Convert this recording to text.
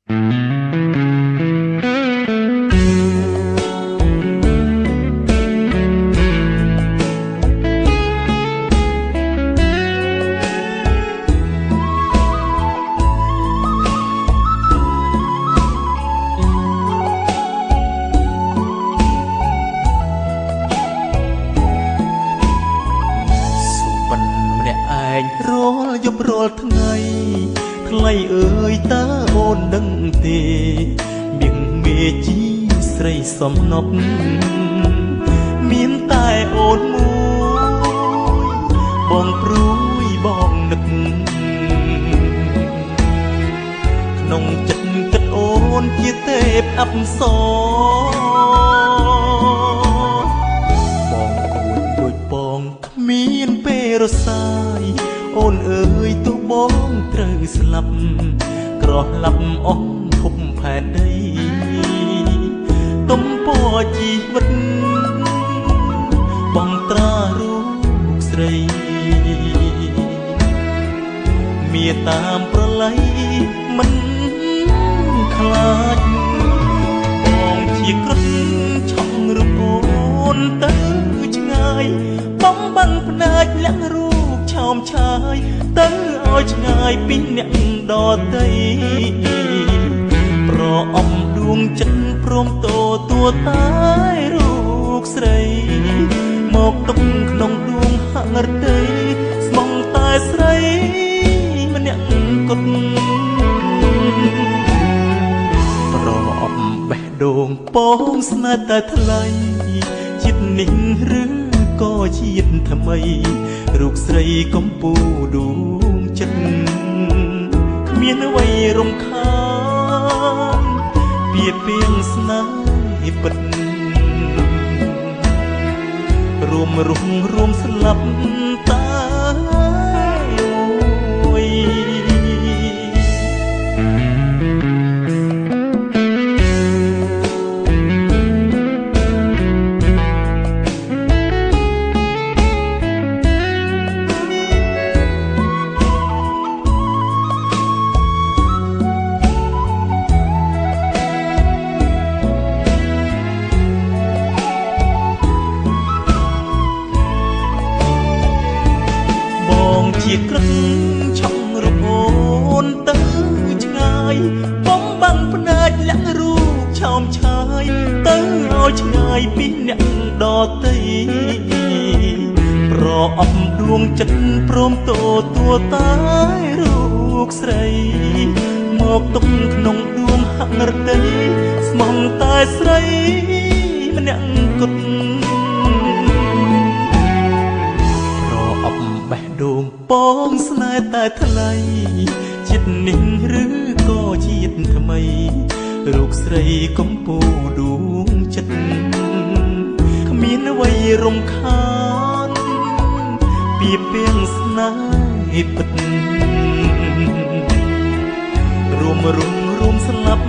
រាល់យប់រាល់ថ្ងៃថ្លៃអើយតើអូនដឹងទេមានមេជីស្រីសំណប់មានតែអូនមួយបងព្រួយបងនឹកក្នុងចិត្តគិតអូនជាទេពអប្សរបងគួរដូចបងគ្មានពេលរសាយអូនអើយទោះបងត្រូវស្លាប់ក្រឡាប់អស់ភពផែនដីទំពជីវិតបងត្រារូបស្រីមានតាមប្រឡ័យមិនខ្លាចបងជាក្រឹតឆក់រូបអូនទៅឆ្ងាយបំបាំងភ្នែកលាក់រូបឆោមឆាយទៅឲ្យឆ្ងាយពីអ្នកដទៃប្រអប់ដួងចិត្តព្រមតទួតែរូបស្រីមកទុកក្នុងដួងហឫទ័យស្មងតែស្រីម្នាក់គត់ប្រអប់បេះដូងពងស្នេហ៍តែថ្លៃចិត្តនេះឬក៏ជាតិថ្មីរូបស្រីកំពូលដួងចិត្តគ្មានអ្វីរំខានពៀពៀងស្នេហ៍ពិតរួមរស់រួមស្លាប់តែមួយជាក្រឹកឆក់រូបអូនទៅឆ្ងាយបំបាំងភ្នែកលាក់រូបឆោមឆាយទៅឲ្យឆ្ងាយពីអ្នកដទៃប្រអប់ដួងចិត្តព្រមតទួតែរូបស្រីមកទុកក្នុងដួងហឫទ័យស្មងតែស្រីម្នាក់គត់បេះដូងពងស្នេហ៍តែថ្លៃចិត្តនេះឬក៏ជាតិថ្មីរូបស្រីកំពូលដួងចិត្តគ្មានអ្វីរំខានពៀពៀងស្នេហ៍ពិតរួមស្លាប់